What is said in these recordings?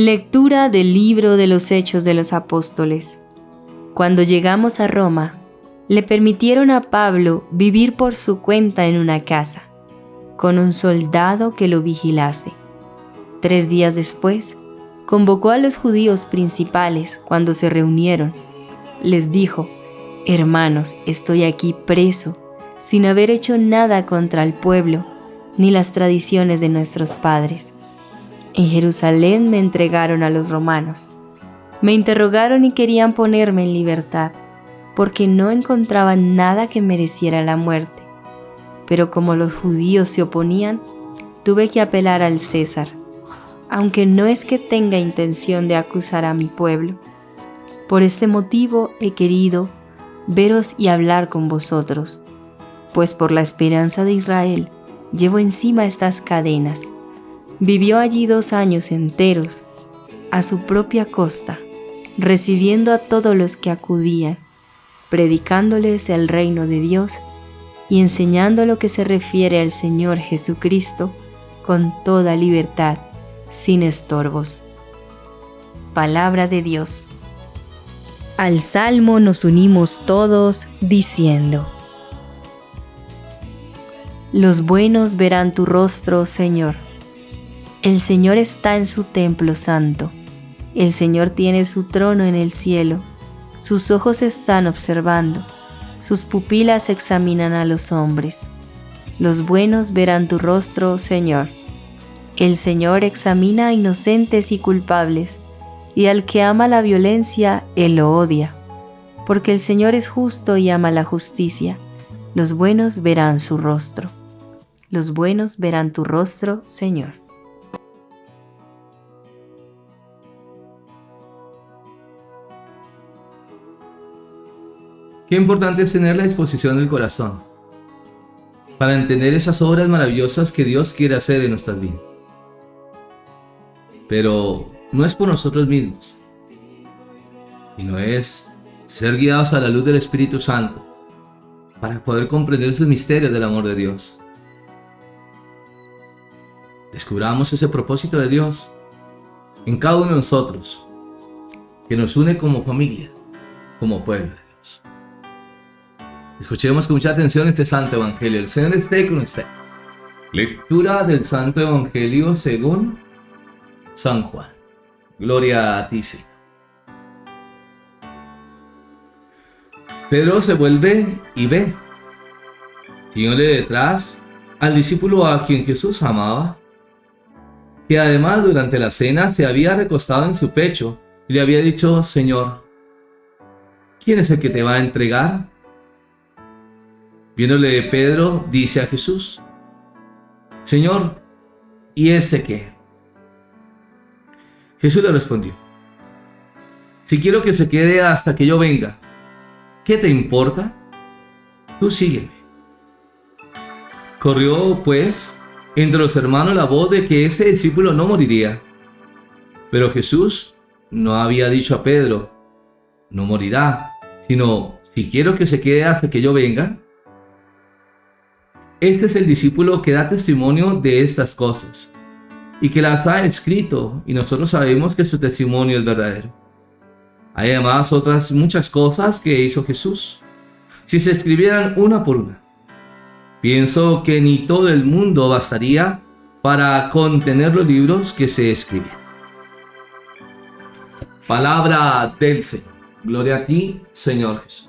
Lectura del libro de los Hechos de los Apóstoles. Cuando llegamos a Roma, le permitieron a Pablo vivir por su cuenta en una casa, con un soldado que lo vigilase. 3 días después, convocó a los judíos principales cuando se reunieron. Les dijo: «Hermanos, estoy aquí preso, sin haber hecho nada contra el pueblo, ni las tradiciones de nuestros padres. En Jerusalén me entregaron a los romanos. Me interrogaron y querían ponerme en libertad, porque no encontraban nada que mereciera la muerte. Pero como los judíos se oponían, tuve que apelar al César, aunque no es que tenga intención de acusar a mi pueblo. Por este motivo he querido veros y hablar con vosotros, pues por la esperanza de Israel llevo encima estas cadenas». Vivió allí 2 años enteros, a su propia costa, recibiendo a todos los que acudían, predicándoles el reino de Dios y enseñando lo que se refiere al Señor Jesucristo con toda libertad, sin estorbos. Palabra de Dios. Al salmo nos unimos todos diciendo: Los buenos verán tu rostro, Señor. El Señor está en su templo santo. El Señor tiene su trono en el cielo. Sus ojos están observando. Sus pupilas examinan a los hombres. Los buenos verán tu rostro, Señor. El Señor examina a inocentes y culpables, y al que ama la violencia, Él lo odia. Porque el Señor es justo y ama la justicia. Los buenos verán su rostro. Los buenos verán tu rostro, Señor. Qué importante es tener la disposición del corazón para entender esas obras maravillosas que Dios quiere hacer en nuestras vidas. Pero no es por nosotros mismos, sino es ser guiados a la luz del Espíritu Santo para poder comprender sus misterios del amor de Dios. Descubramos ese propósito de Dios en cada uno de nosotros, que nos une como familia, como pueblo de Dios. Escuchemos con mucha atención este Santo Evangelio. El Señor esté con usted. Lectura del Santo Evangelio según San Juan. Gloria a ti, Señor. Pedro se vuelve y ve, siguiéndole detrás, al discípulo a quien Jesús amaba, que además durante la cena se había recostado en su pecho y le había dicho: Señor, ¿quién es el que te va a entregar? Viéndole Pedro, dice a Jesús: Señor, ¿y este qué? Jesús le respondió: Si quiero que se quede hasta que yo venga, ¿qué te importa? Tú sígueme. Corrió, pues, entre los hermanos la voz de que ese discípulo no moriría. Pero Jesús no había dicho a Pedro: no morirá, sino: si quiero que se quede hasta que yo venga. Este es el discípulo que da testimonio de estas cosas y que las ha escrito, y nosotros sabemos que su testimonio es verdadero. Hay además otras muchas cosas que hizo Jesús. Si se escribieran una por una, pienso que ni todo el mundo bastaría para contener los libros que se escriben. Palabra del Señor. Gloria a ti, Señor Jesús.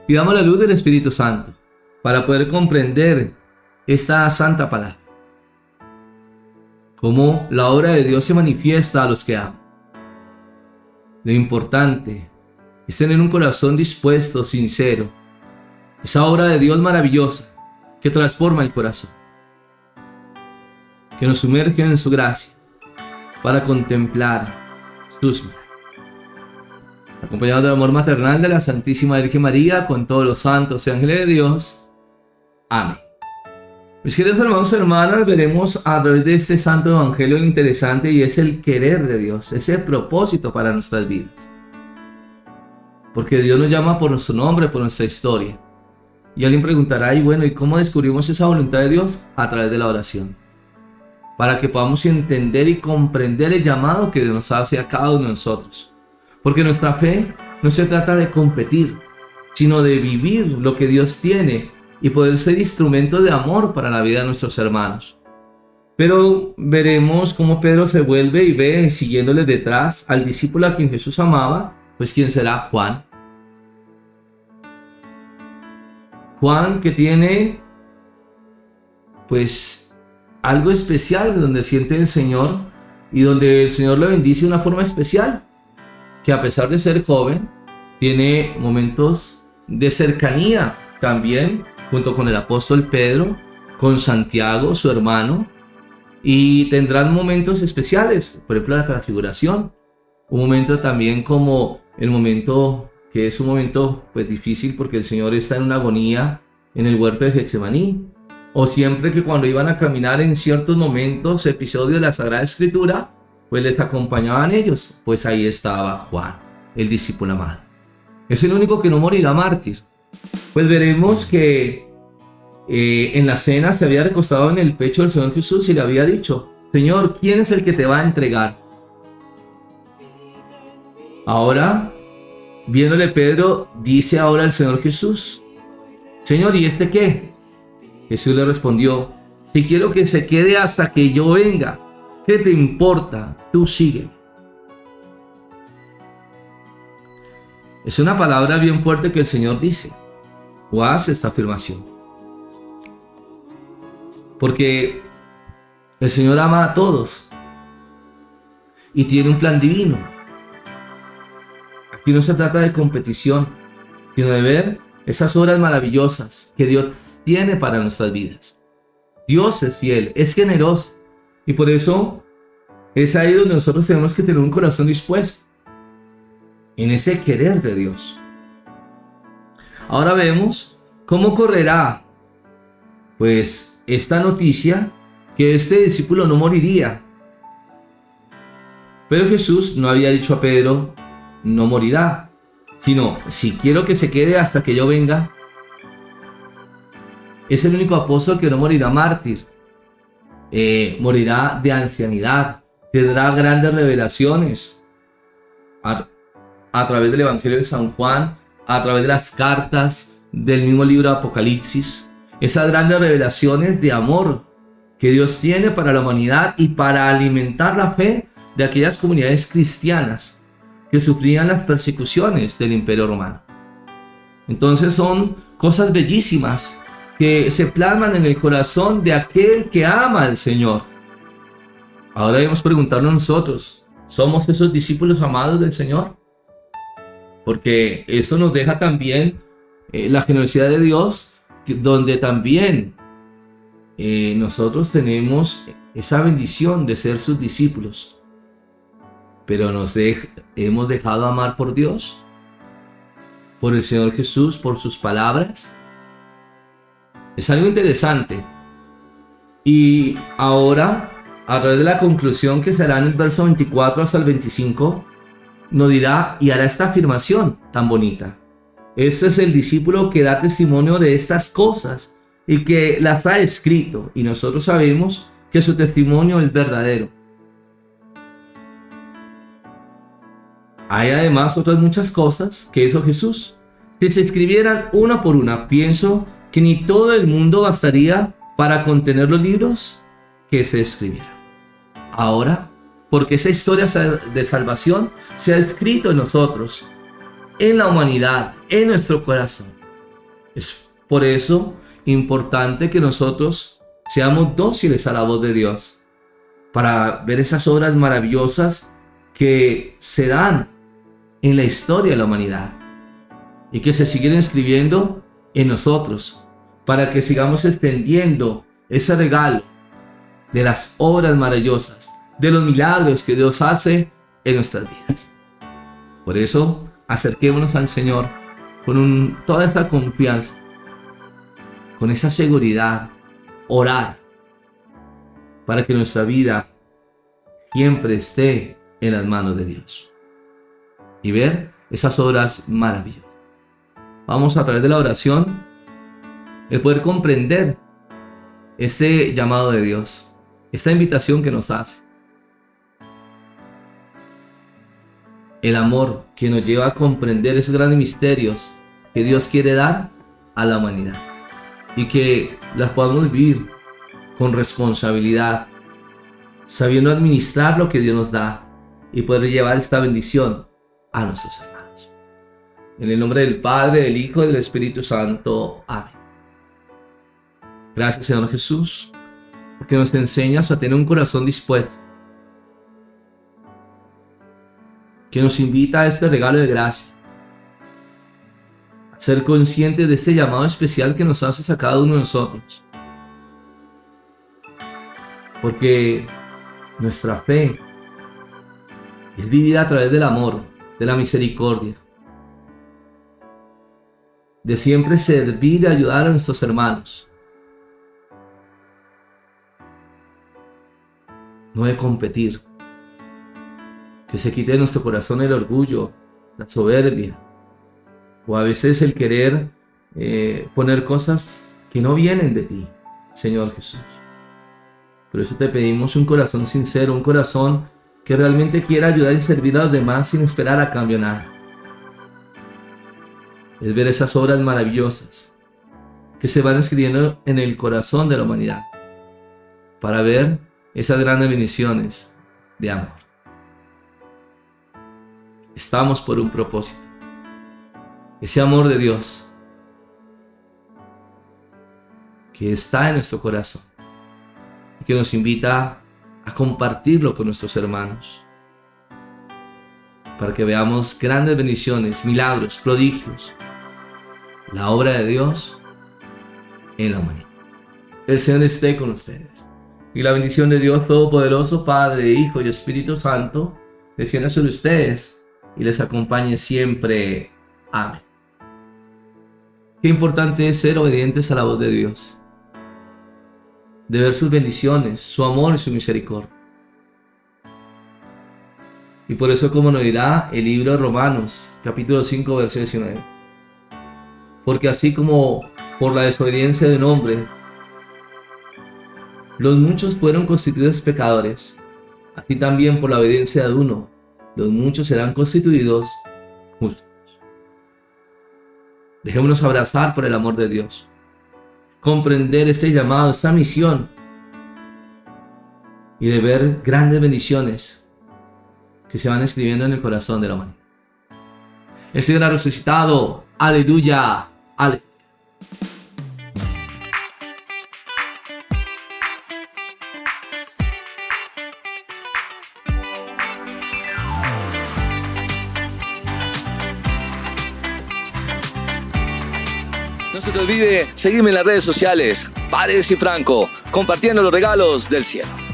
Pidamos la luz del Espíritu Santo para poder comprender esta santa palabra. Cómo la obra de Dios se manifiesta a los que aman. Lo importante es tener un corazón dispuesto, sincero. Esa obra de Dios maravillosa que transforma el corazón, que nos sumerge en su gracia para contemplar sus maravillas. Acompañado del amor maternal de la Santísima Virgen María, con todos los santos y ángeles de Dios. Amén. Mis queridos hermanos y hermanas, veremos a través de este Santo Evangelio lo interesante, y es el querer de Dios, ese propósito para nuestras vidas. Porque Dios nos llama por nuestro nombre, por nuestra historia. Y alguien preguntará: y bueno, ¿y cómo descubrimos esa voluntad de Dios? A través de la oración. para que podamos entender y comprender el llamado que Dios nos hace a cada uno de nosotros. Porque nuestra fe no se trata de competir, sino de vivir lo que Dios tiene y poder ser instrumento de amor para la vida de nuestros hermanos. Pero veremos cómo Pedro se vuelve y ve, siguiéndole detrás, al discípulo a quien Jesús amaba, pues ¿quién será? Juan. Juan, que tiene pues algo especial, donde siente el Señor y donde el Señor lo bendice de una forma especial, que a pesar de ser joven, tiene momentos de cercanía también, junto con el apóstol Pedro, con Santiago, su hermano, y tendrán momentos especiales, por ejemplo la transfiguración, un momento también como el momento que es un momento pues difícil porque el Señor está en una agonía en el huerto de Getsemaní, o siempre que cuando iban a caminar en ciertos momentos, episodios de la Sagrada Escritura, pues les acompañaban ellos, pues ahí estaba Juan, el discípulo amado. Es el único que no morirá mártir. Pues veremos que en la cena se había recostado en el pecho del Señor Jesús y le había dicho: Señor, ¿quién es el que te va a entregar? Ahora, viéndole Pedro, dice ahora el Señor Jesús: Señor, ¿y este qué? Jesús le respondió: si quiero que se quede hasta que yo venga, ¿qué te importa? Tú sígueme. Es una palabra bien fuerte que el Señor dice o hace esta afirmación, porque el Señor ama a todos y tiene un plan divino. Aquí no se trata de competición, sino de ver esas obras maravillosas que Dios tiene para nuestras vidas. Dios es fiel, es generoso, y por eso es ahí donde nosotros tenemos que tener un corazón dispuesto en ese querer de Dios. Ahora vemos cómo correrá pues esta noticia que este discípulo no moriría. Pero Jesús no había dicho a Pedro: no morirá, sino: si quiero que se quede hasta que yo venga. Es el único apóstol que no morirá mártir. Morirá de ancianidad, tendrá grandes revelaciones a través del Evangelio de San Juan, a través de las cartas del mismo libro de Apocalipsis, esas grandes revelaciones de amor que Dios tiene para la humanidad y para alimentar la fe de aquellas comunidades cristianas que sufrían las persecuciones del Imperio Romano. Entonces son cosas bellísimas que se plasman en el corazón de aquel que ama al Señor. Ahora debemos preguntarnos nosotros: ¿somos esos discípulos amados del Señor? Porque eso nos deja también la generosidad de Dios, donde también nosotros tenemos esa bendición de ser sus discípulos. Pero hemos dejado amar por Dios, por el Señor Jesús, por sus palabras. Es algo interesante. Y ahora, a través de la conclusión que será en el verso 24 hasta el 25, nos dirá y hará esta afirmación tan bonita: este es el discípulo que da testimonio de estas cosas y que las ha escrito, y nosotros sabemos que su testimonio es verdadero. Hay además otras muchas cosas que hizo Jesús. Si se escribieran una por una, pienso que ni todo el mundo bastaría para contener los libros que se escribieran. Ahora, porque esa historia de salvación se ha escrito en nosotros, en la humanidad, en nuestro corazón. Es por eso importante que nosotros seamos dóciles a la voz de Dios, para ver esas obras maravillosas que se dan en la historia de la humanidad y que se siguen escribiendo en nosotros, para que sigamos extendiendo ese regalo de las obras maravillosas, de los milagros que Dios hace en nuestras vidas. Por eso, acerquémonos al Señor con toda esta confianza, con esa seguridad, orar para que nuestra vida siempre esté en las manos de Dios y ver esas obras maravillosas. Vamos, a través de la oración, el poder comprender este llamado de Dios, esta invitación que nos hace. El amor que nos lleva a comprender esos grandes misterios que Dios quiere dar a la humanidad y que las podamos vivir con responsabilidad, sabiendo administrar lo que Dios nos da y poder llevar esta bendición a nuestros hermanos. En el nombre del Padre, del Hijo y del Espíritu Santo. Amén. Gracias, Señor Jesús, porque nos enseñas a tener un corazón dispuesto, que nos invita a este regalo de gracia, a ser conscientes de este llamado especial que nos haces a cada uno de nosotros. Porque nuestra fe es vivida a través del amor, de la misericordia, de siempre servir y ayudar a nuestros hermanos, no de competir. Que se quite de nuestro corazón el orgullo, la soberbia, o a veces el querer poner cosas que no vienen de ti, Señor Jesús. Por eso te pedimos un corazón sincero, un corazón que realmente quiera ayudar y servir a los demás sin esperar a cambio nada. Es ver esas obras maravillosas que se van escribiendo en el corazón de la humanidad para ver esas grandes bendiciones de amor. Estamos por un propósito, ese amor de Dios que está en nuestro corazón y que nos invita a compartirlo con nuestros hermanos para que veamos grandes bendiciones, milagros, prodigios, la obra de Dios en la humanidad. El Señor esté con ustedes y la bendición de Dios Todopoderoso, Padre, Hijo y Espíritu Santo descienda sobre ustedes y les acompañe siempre. Amén. Qué importante es ser obedientes a la voz de Dios, de ver sus bendiciones, su amor y su misericordia. Y por eso, como nos dirá el libro de Romanos, capítulo 5, verso 19. Porque así como por la desobediencia de un hombre, los muchos fueron constituidos pecadores, así también por la obediencia de uno, los muchos serán constituidos justos. Dejémonos abrazar por el amor de Dios, comprender este llamado, esta misión y de ver grandes bendiciones que se van escribiendo en el corazón de la humanidad. El Señor ha resucitado. Aleluya. Aleluya. No se te olvide seguirme en las redes sociales, Paredes y Franco, compartiendo los regalos del cielo.